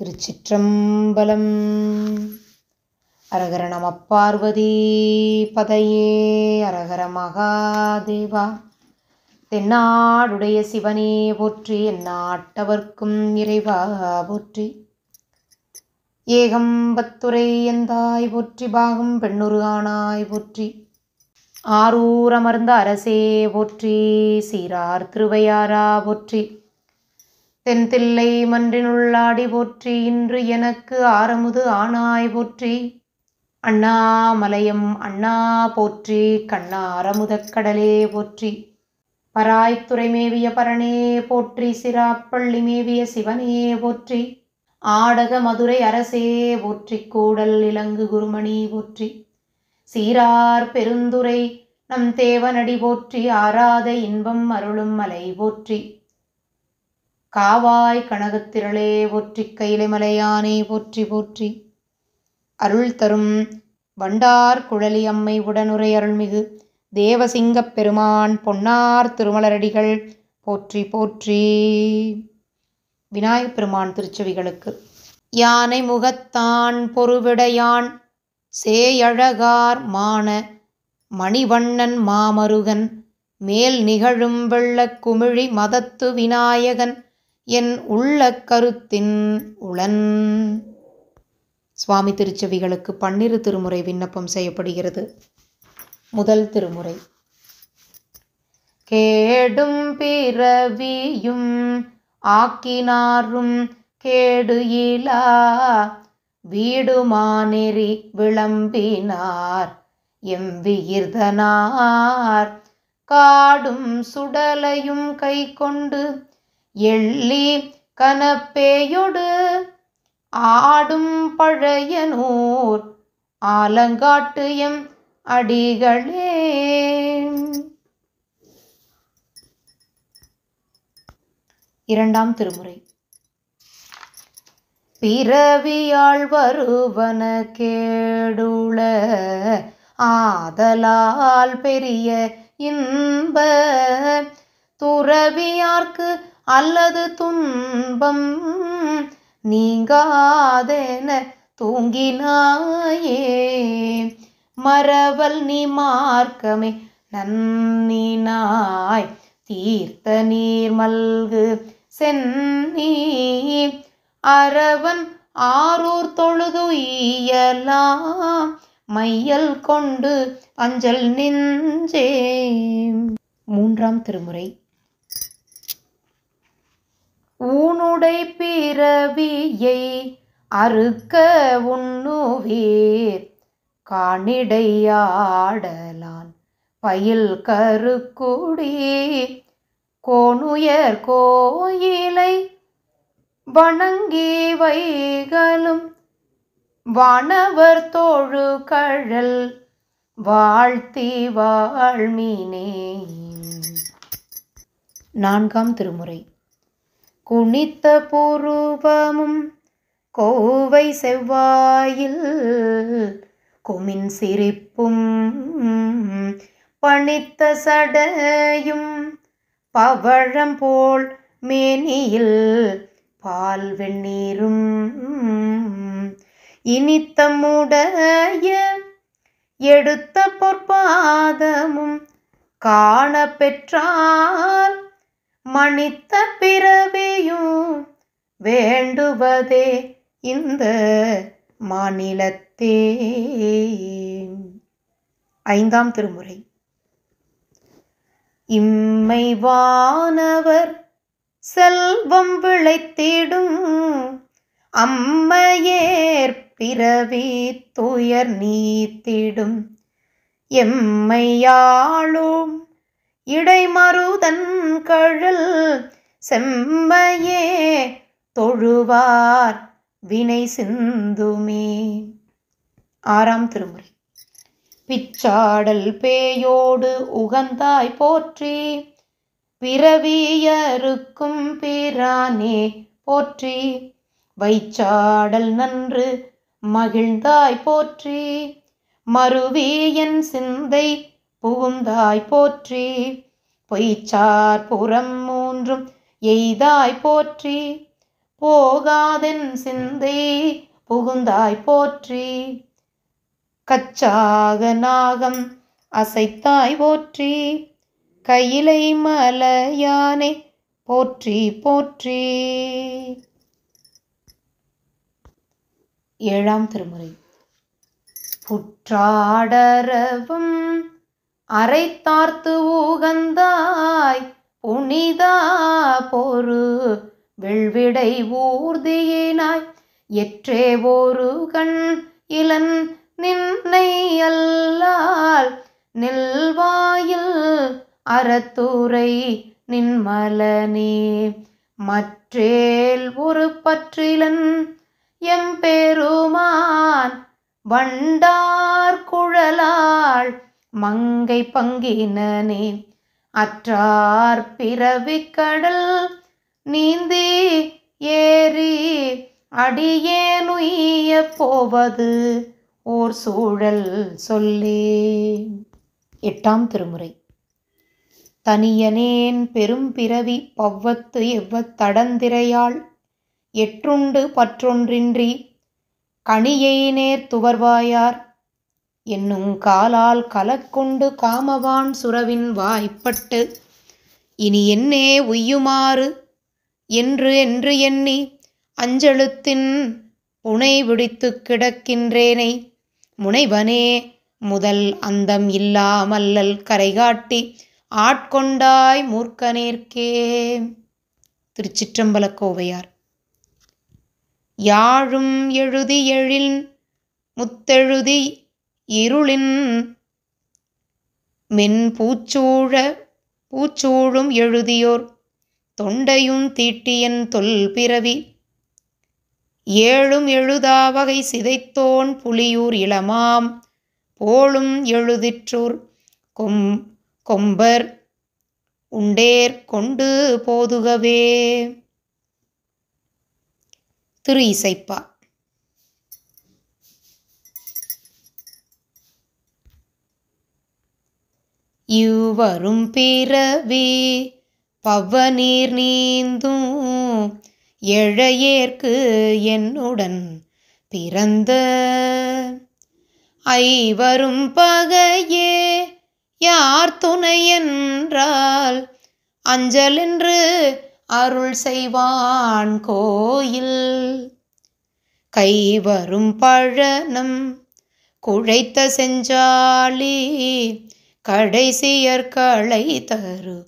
திருச்சிற்றம்பலம். அரகர நம பார்வதி பதையே. அரகர மகாதேவா. தென்னாடுடைய சிவனே போற்றி, எந்நாட்டவர்க்கும் இறைவா போற்றி. ஏகம்பத்துரை எந்தாய் போற்றி, பாகம் பெண்ணுரு ஆனாய் போற்றி. ஆரூர் அமர்ந்த அரசே போற்றி, சீரார் திருவையாரா போற்றி. தென்தில்லை மன்றினுள்ளாடி போற்றி, இன்று எனக்கு ஆரமுது ஆனாய் போற்றி. அண்ணாமலையம் அண்ணா போற்றி, கண்ணாரமுதக் கடலே போற்றி. பராய்த்துறை மேவிய பரனே போற்றி, சிராப்பள்ளி மேவிய சிவனே போற்றி. ஆடக மதுரை அரசே போற்றி, கூடல் இலங்கு குருமணி போற்றி. சீரார் பெருந்துரை நம் தேவனடி போற்றி, ஆராத இன்பம் அருளும் மலை போற்றி. காவாய் கனகத்திரளே போற்றி, கைலை மலையானே போற்றி போற்றி. அருள் தரும் வண்டார் குழலி அம்மை உடனுரை அருள்மிகு தேவசிங்கப் பெருமான் பொன்னார் திருமலரடிகள் போற்றி போற்றி. விநாயகப் பெருமான் திருச்செவிகளுக்கு. யானை முகத்தான் பொருவிடையான் சேயழகார் மான மணிவண்ணன் மாமருகன் மேல் நிகழும் வெள்ளக் குமிழி மதத்து விநாயகன் என் உள்ள கருத்தின் உளன். சுவாமி திருச்செவிகளுக்கு 12 திருமுறை விண்ணப்பம் செய்யப்படுகிறது. முதல் திருமுறை. கேடும் பிறவியும் ஆக்கினாரும் கேடு இலா வீடுமானெறி விளம்பினார் எவ்விகிர்தனார். காடும் சுடலையும் கை கொண்டு எள்ளி கனப்பேயொடு ஆடும் பழையனூர் ஆலங்காட்டு எம் அடிகளே. இரண்டாம் திருமுறை. பிறவியாள் வருவன கேடுள ஆதலால் பெரிய இன்ப துறவியார்க்கு அல்லது துன்பம் நீங்காதென தூங்கினாயே. மறவல் நீ மார்க்கமே நன்னினாய் தீர்த்த நீர் மல்கு சென்னி அரவன் ஆரூர் தொழுது இயலாம் மையல் கொண்டு அஞ்சல் நெஞ்சே. மூன்றாம் திருமுறை. ஊனுடை பிறவியை அறுக்க உண்ணுவீர் காணிடையாடலான் பயில் கருக்குடி கோணுயர் கோயிலை வணங்கி வைகளும் வானவர் தோழு கழல் வாழ்த்தி வாழ்மினே. நான்காம் திருமுறை. குனித்த புருவமும் கோவை செவ்வாயில் குமின் சிரிப்பும் பணித்த சடையும் பவழம் போல் மேனியில் பால் வெந்நீரும் இனித்தமுடைய எடுத்த பொற்பாதமும் காண பெற்றால் மணித்த பிறவியும் வேண்டுவதே இந்த மாநிலத்தே. ஐந்தாம் திருமுறை. இம்மை வானவர் செல்வம் விளைத்திடும் அம்மையேற் பிறவி துயர் நீத்திடும் எம்மையாளும் இடைமருதன் கழல் செம்மையே தொழுவார் வினை சிந்துமே. ஆறாம் திருமுறை. பிச்சாடல் பேயோடு உகந்தாய் போற்றி, பிறவியருக்கும் பிரானே போற்றி. வைச்சாடல் நன்று மகிழ்ந்தாய் போற்றி, மருவியன் சிந்தை புகுந்தாய் போற்றி. பொய்ச்சார் புறம் மூன்றும் எய்தாய் போற்றி, போகாதென் சிந்தை புகுந்தாய் போற்றி. கச்சாக நாகம் அசைத்தாய் போற்றி. கையிலை மலையானே போற்றி போற்றி. ஏழாம் திருமுறை. புற்றாடரவம் அரைத்தார்த்து ஊகந்தாய் புனிதா பொரு வெள்விடை ஊர்தியினாய் எற்றே ஒரு கண் இளன் நின்னை அல்லால் நெல்வாயில் அறத்துரை நின்மலனே மற்றேல் ஒரு பற்றிலன் எம்பெருமான் வண்டார் குழலாள் மங்கை பங்கினனே அற்றார் பிறவிக்கடல் நீந்தி ஏறி அடியேனுய்ய போவது ஓர் சூழல் சொல்லே. எட்டாம் திருமுறை. தனியனேன் பெரும் பிறவி பவ்வத்து எவ்வத்தடந்திரையாள் எற்றுண்டு பற்றொன்றின்றி கணியை நேர் துவர்வாயார் என்னும் காலால் கலக்குண்டு காமவான் சுரவின் வாய்ப்பட்டு இனி என்னே உய்யுமாறு என்று என்று எண்ணி அஞ்செழுத்தின் புனை விடித்து கிடக்கின்றேனை முனைவனே முதல் அந்தம் இல்லாமல்லல் கரைகாட்டி ஆட்கொண்டாய் மூர்க்கனேற்கே. திருச்சிற்றம்பலக்கோவையார். யாழும் எழுதி எழில் முத்தெழுதி இருளின் மென் பூச்சூழும் எழுதியோர் தொண்டையும் தீட்டியன் தொல் பிறவி ஏழும் எழுதாவகை சிதைத்தோன் புலியூர் இளமாம் போலும் எழுதிற்றோர் கொம்பர் உண்டேர் கொண்டு போதுகவே. திரு இசைப்பா. இவ்வரும் பிறவி பவ்வநீர் நீந்தும் எழையேற்கு என்னுடன் பிறந்த ஐவரும் பகையே யார் துணை என்றால் அஞ்சலென்று அருள் செய்வான் கோயில் கைவரும் பழனம் குழைத்த செஞ்சாலி கடைசியற்களை தரு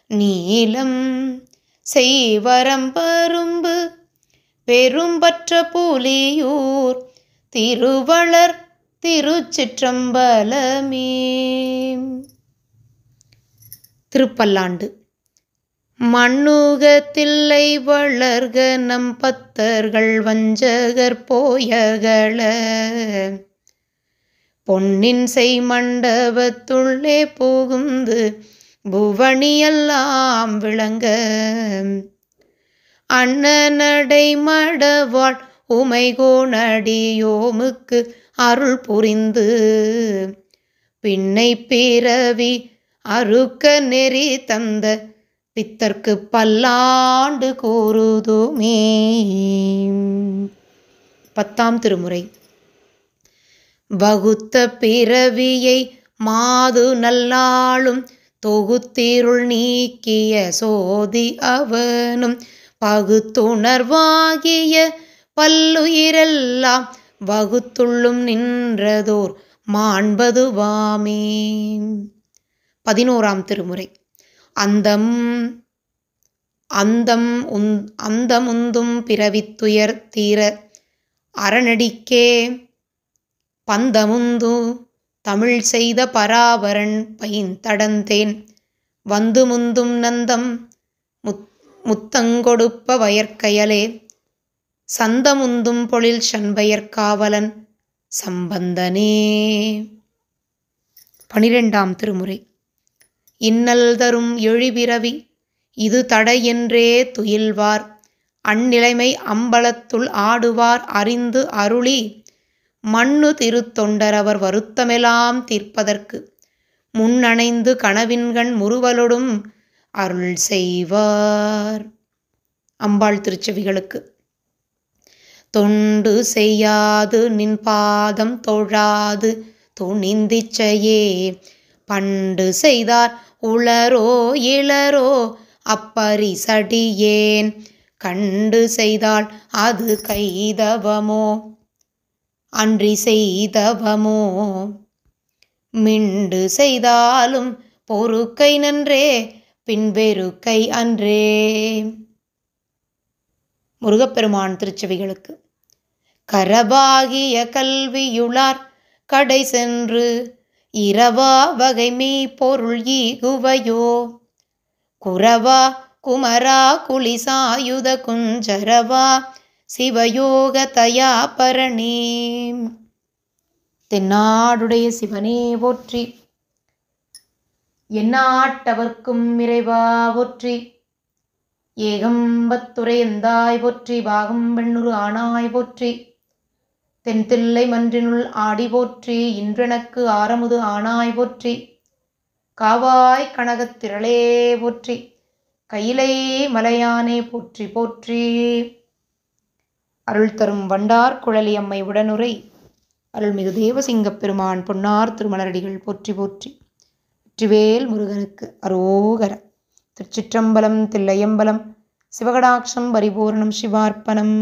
நீலம் செய்வரம் பரும்பு பெரும்பற்ற புலியூர் திருவளர் திருச்சிற்றம்பலமே. திருப்பல்லாண்டு. மண்ணுகத்தில்லை வளர்க நம் பத்தர்கள் வஞ்சகர் போயகள பொன்னின் செய் மண்டபத்துள்ளே புகுந்து புவனியெல்லாம் விளங்க அண்ணனடை மடவாள் உமைகோனடியோமுக்கு அருள் புரிந்து பின்னை பிறவி அறுக்க நெறி தந்த பித்தர்க்கு பல்லாண்டு கூறுதுமே. 10ஆம் திருமுறை. வகுத்த பிறவியை மாது நல்லாளும் தொகுத்திருள் நீக்கிய சோதி அவனும் பகுத்துணர்வாகிய பல்லுயிரெல்லாம் வகுத்துள்ளும் நின்றதோர் மாண்பதுவாமே. 11ஆம் திருமுறை. அந்தமுந்தும் பிறவித்துயர் தீர அரணடிக்கே பந்தமுந்து தமிழ் செய்த பராபரன் பைந்தடந்தேன் வந்து முந்தும் நந்தம் முத்தங்கொடுப்ப வயற்கயலே சந்தமுந்தும் பொழில் சண்பயற் காவலன் சம்பந்தனே. 12ஆம் திருமுறை. இன்னல் தரும் எழிபிறவி இது தடையென்றே துயில்வார் அந்நிலைமை அம்பலத்துள் ஆடுவார் அறிந்து அருளி மண்ணு திருத்தொண்டரவர் வருத்தமெல்லாம் தீர்ப்பதற்கு முன்னணைந்து கனவின்கண் முறுவலொடும் அருள் செய்வார். அம்பாள் திருச்செவிகளுக்கு. தொண்டு செய்யாது நின் பாதம் தொழாது துணிந்திச்சையே பண்டு செய்தார் உளரோ இளரோ அப்பரிசடியேன் கண்டு செய்தால் அது கைதவமோ அன்றி செய்தவமோ மிண்டு செய்தாலும் பொறுக்கை நன்றே பின்பெருக்கை அன்றே. முருகப்பெருமான் திருச்செவிகளுக்கு. கரபாகிய கல்வியுளார் கடை சென்று இரவா வகைமை பொருள் ஈகுவையோ குரவா குமரா குலிசாயுத குஞ்சரவா சிவயோக தயா பரணே. தென்னாடுடைய சிவனே போற்றி, எந்நாட்டவர்க்கும் இறைவா போற்றி, ஏகம்பத்துரை எந்தாய் போற்றி, பாகம் பெண்ணுரு ஆனாய் போற்றி, தென்தில்லை மன்றினுள் ஆடி போற்றி, இன்றெனக்கு ஆரமுது ஆனாய் போற்றி, காவாய் கனகத்திரளே போற்றி, கையிலை மலையானே போற்றி போற்றி. அருள் தரும் வண்டார் குழலி அம்மை உடனுரை அருள்மிகு தேவசிங்கப் பெருமான் பொன்னார் திருமலரடிகள் போற்றி போற்றி. வெற்றிவேல் முருகனுக்கு அரோகர. திருச்சிற்றம்பலம், தில்லையம்பலம், சிவகடாட்சம் பரிபூர்ணம், சிவார்ப்பணம்.